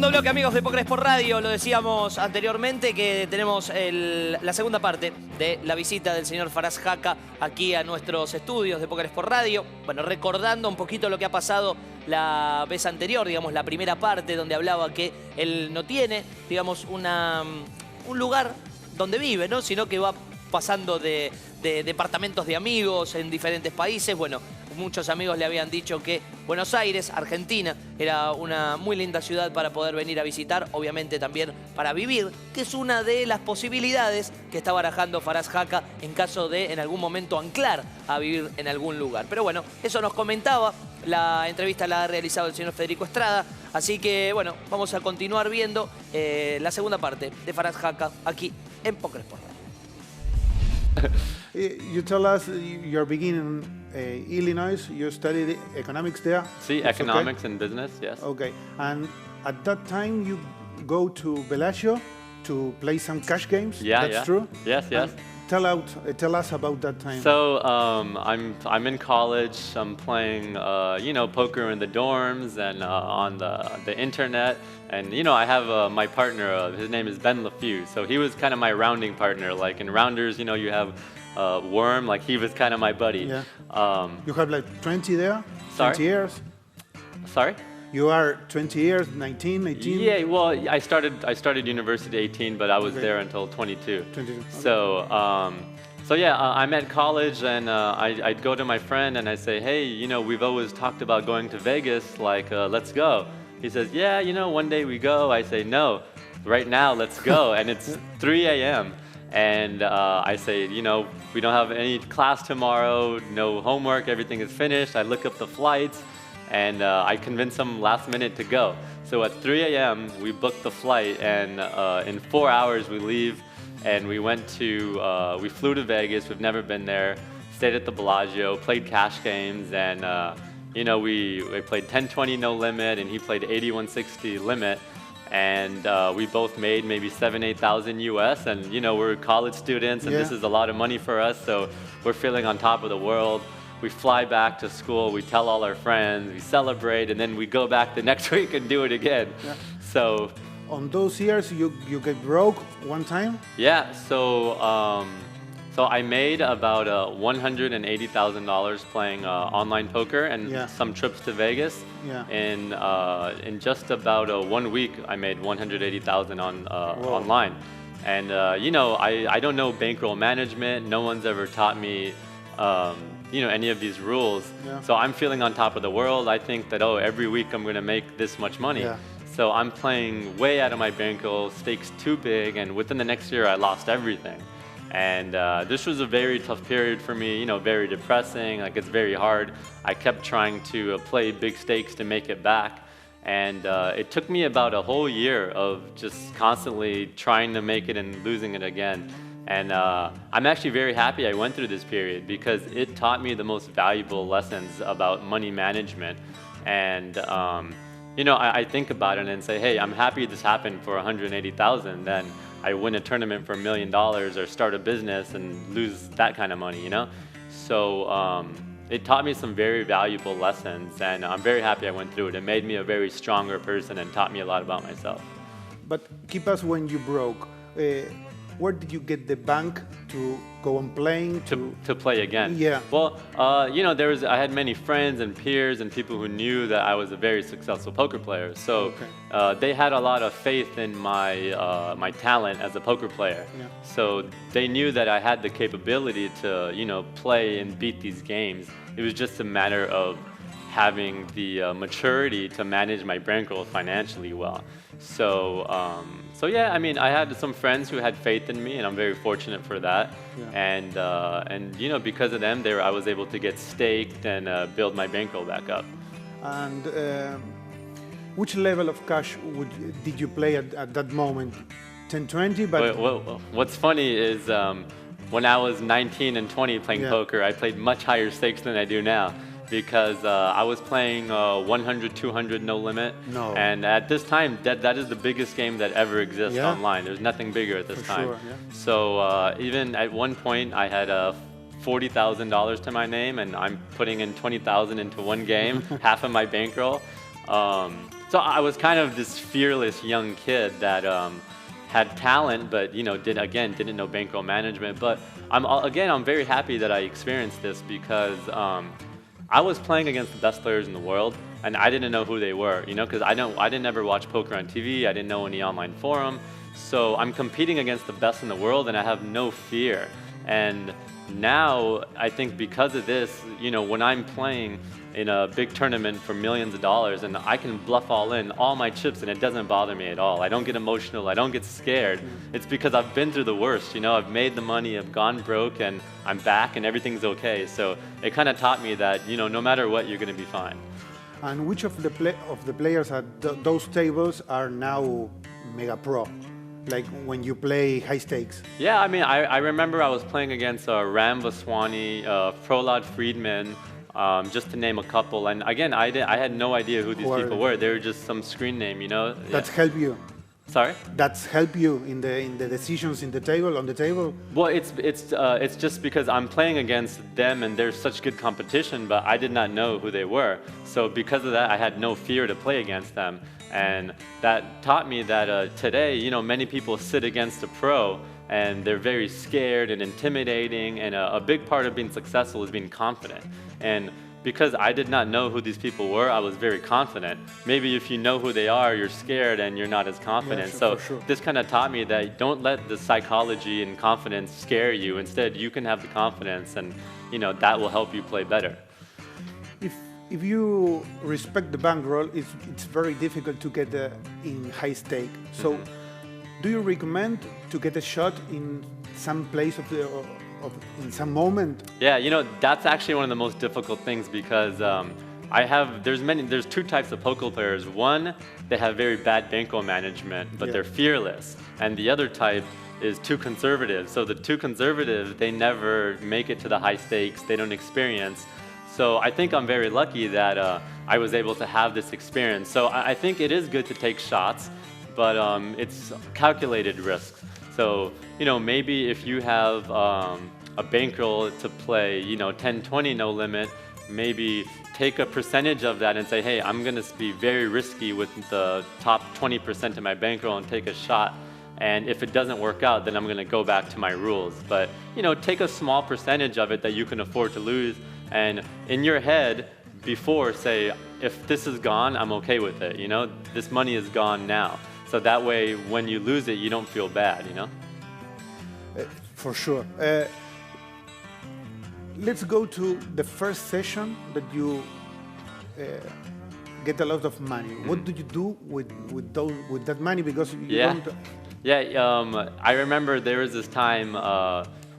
Segundo bloque, amigos de Póker por Radio. Lo decíamos anteriormente que tenemos la segunda parte de la visita del señor Faraz Haka aquí a nuestros estudios de Póker por Radio. Bueno, recordando un poquito lo que ha pasado la vez anterior, digamos, la primera parte donde hablaba que él no tiene, digamos, un lugar donde vive, ¿no? Sino que va pasando de departamentos de amigos en diferentes países. Bueno, muchos amigos le habían dicho que Buenos Aires, Argentina, era una muy linda ciudad para poder venir a visitar, obviamente también para vivir, que es una de las posibilidades que está barajando Faraz Haka en caso de en algún momento anclar a vivir en algún lugar. Pero bueno, eso nos comentaba, la entrevista la ha realizado el señor Federico Estrada, así que bueno, vamos a continuar viendo la segunda parte de Faraz Haka aquí en Póker Sport. You tell us you're beginning Illinois. You studied economics there. See, economics and business, yes. Okay, and at that time you go to Bellagio to play some cash games. Yeah, that's true. Yes, yes. Tell us about that time. So I'm in college. I'm playing poker in the dorms and on the internet. And I have my partner. His name is Ben LeFew. So he was kind of my rounding partner. Like in rounders, you have Worm. Like he was kind of my buddy. Yeah. You have like 20 there. Sorry? 20 years. Sorry. You are 20 years, 19, 18? Yeah, well, I started university at 18, but I was there until 22. 22. Okay. So yeah, I'm at college, and I'd go to my friend and I say, hey, we've always talked about going to Vegas, like, let's go. He says, yeah, one day we go. I say, no, right now, let's go. And it's 3 a.m. And I say, we don't have any class tomorrow, no homework, everything is finished. I look up the flights. And I convinced him last minute to go. So at 3 a.m. we booked the flight, and in 4 hours we leave, and we flew to Vegas. We've never been there. Stayed at the Bellagio, played cash games, and we played 10-20 no limit, and he played 81-60 limit, and we both made maybe 7,000-8,000 US, and we're college students, and this is a lot of money for us, so we're feeling on top of the world. We fly back to school, we tell all our friends, we celebrate, and then we go back the next week and do it again. Yeah. So on those years, you get broke one time? Yeah, so I made about $180,000 playing online poker and some trips to Vegas. Yeah. In just about 1 week, I made $180,000 online. And I don't know bankroll management. No one's ever taught me any of these rules. Yeah. So I'm feeling on top of the world. I think that, every week I'm going to make this much money. Yeah. So I'm playing way out of my bankroll, stakes too big, and within the next year I lost everything. And this was a very tough period for me, very depressing, like it's very hard. I kept trying to play big stakes to make it back. And it took me about a whole year of just constantly trying to make it and losing it again. And I'm actually very happy I went through this period because it taught me the most valuable lessons about money management. And I think about it and say, hey, I'm happy this happened for $180,000. Then I win a tournament for $1 million or start a business and lose that kind of money, So it taught me some very valuable lessons, and I'm very happy I went through it. It made me a very stronger person and taught me a lot about myself. But keep us when you broke. Where did you get the bank to go on playing? To play again? Yeah. Well, I had many friends and peers and people who knew that I was a very successful poker player. So they had a lot of faith in my talent as a poker player. Yeah. So they knew that I had the capability to, play and beat these games. It was just a matter of having the maturity to manage my bankroll financially well. So yeah, I mean, I had some friends who had faith in me, and I'm very fortunate for that. Yeah. And because of them, I was able to get staked and build my bankroll back up. And which level of cash did you play at that moment? 10-20? But what's funny is when I was 19 and 20 playing poker, I played much higher stakes than I do now. Because I was playing 100, 200 no limit. No. And at this time, that is the biggest game that ever exists online. There's nothing bigger at this time. Sure, yeah. So even at one point, I had $40,000 to my name, and I'm putting in $20,000 into one game, half of my bankroll. So I was kind of this fearless young kid that had talent, but didn't know bankroll management. But I'm very happy that I experienced this because I was playing against the best players in the world, and I didn't know who they were, because I didn't ever watch poker on TV. I didn't know any online forum. So I'm competing against the best in the world, and I have no fear. And now I think because of this, when I'm playing in a big tournament for millions of dollars and I can bluff all my chips, and it doesn't bother me at all. I don't get emotional, I don't get scared. It's because I've been through the worst, I've made the money, I've gone broke, and I'm back and everything's okay. So it kind of taught me that, no matter what, you're going to be fine. And which of the players at those tables are now mega pro? Like when you play high stakes? Yeah, I remember I was playing against Ram Vaswani, Prahlad Friedman, just to name a couple. And again, I had no idea who these people were. They were just some screen name, That's helped you. Sorry? That's helped you in the decisions on the table? Well, it's just because I'm playing against them and there's such good competition, but I did not know who they were. So because of that, I had no fear to play against them. And that taught me that today, many people sit against a pro and they're very scared and intimidating, and a big part of being successful is being confident. And because I did not know who these people were, I was very confident. Maybe if you know who they are, you're scared and you're not as confident. Yeah, sure. This kind of taught me that don't let the psychology and confidence scare you. Instead, you can have the confidence, and that will help you play better. If you respect the bankroll, it's very difficult to get in high stake. So, do you recommend to get a shot in some place in some moment? Yeah, that's actually one of the most difficult things because there's two types of poker players. One, they have very bad bankroll management, but they're fearless, and the other type is too conservative. So the too conservative, they never make it to the high stakes. They don't experience. So I think I'm very lucky that I was able to have this experience. So I think it is good to take shots, but it's calculated risks. So, maybe if you have a bankroll to play, 10-20 no limit, maybe take a percentage of that and say, hey, I'm going to be very risky with the top 20% of my bankroll and take a shot. And if it doesn't work out, then I'm going to go back to my rules. But, take a small percentage of it that you can afford to lose. And in your head, before, say, if this is gone, I'm okay with it, This money is gone now. So that way, when you lose it, you don't feel bad, For sure. Let's go to the first session that you get a lot of money. What do you do with that money? Because you don't... Yeah, I remember there was this time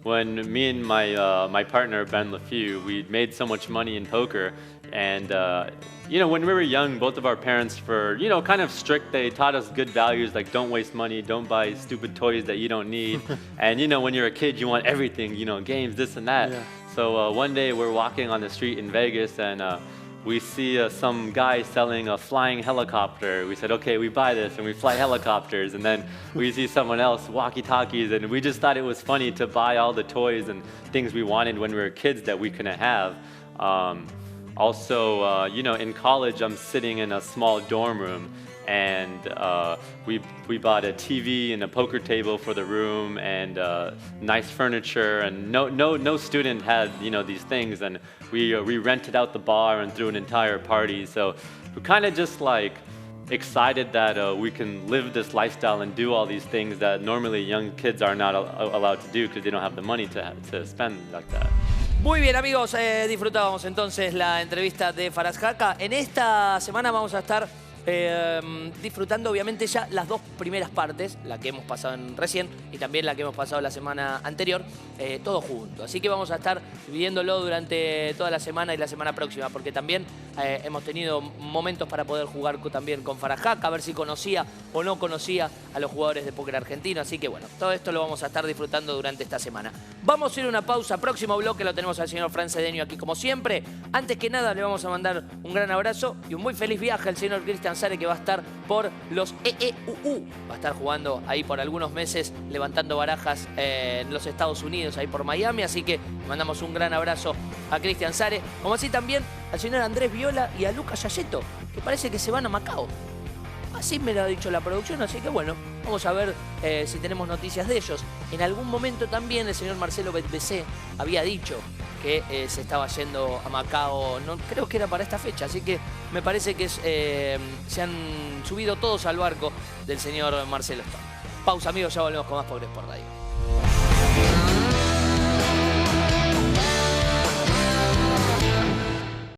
when me and my partner, Ben LeFew, we made so much money in poker. And, when we were young, both of our parents were, kind of strict. They taught us good values, like don't waste money, don't buy stupid toys that you don't need. And, when you're a kid, you want everything, games, this and that. Yeah. So one day we're walking on the street in Vegas, and we see some guy selling a flying helicopter. We said, okay, we buy this, and we fly helicopters. And then we see someone else, walkie-talkies, and we just thought it was funny to buy all the toys and things we wanted when we were kids that we couldn't have. Also, in college, I'm sitting in a small dorm room, and we bought a TV and a poker table for the room and nice furniture, and no student had these things, and we rented out the bar and threw an entire party. So we're kind of just like excited that we can live this lifestyle and do all these things that normally young kids are not allowed to do because they don't have the money to spend like that. Muy bien, amigos, disfrutábamos entonces la entrevista de Faraz Haka. En esta semana vamos a estar disfrutando obviamente ya las dos primeras partes, la que hemos pasado recién y también la que hemos pasado la semana anterior, todo junto. Así que vamos a estar viviéndolo durante toda la semana y la semana próxima, porque también hemos tenido momentos para poder jugar también con Faraz Haka, a ver si conocía o no conocía a los jugadores de póker argentino. Así que bueno, todo esto lo vamos a estar disfrutando durante esta semana. Vamos a ir a una pausa. Próximo bloque lo tenemos al señor Fran Cedeño aquí como siempre. Antes que nada le vamos a mandar un gran abrazo y un muy feliz viaje al señor Cristian Sare, que va a estar por los EEUU. Va a estar jugando ahí por algunos meses, levantando barajas en los Estados Unidos, ahí por Miami. Así que le mandamos un gran abrazo a Cristian Sare, como así también al señor Andrés Viola y a Lucas Yayeto, que parece que se van a Macao. Así me lo ha dicho la producción, así que bueno, vamos a ver si tenemos noticias de ellos. En algún momento también el señor Marcelo Betbecé había dicho que se estaba yendo a Macao, no, creo que era para esta fecha, así que me parece que se han subido todos al barco del señor Marcelo Stone. Pausa, amigos, ya volvemos con más Bloque por Radio.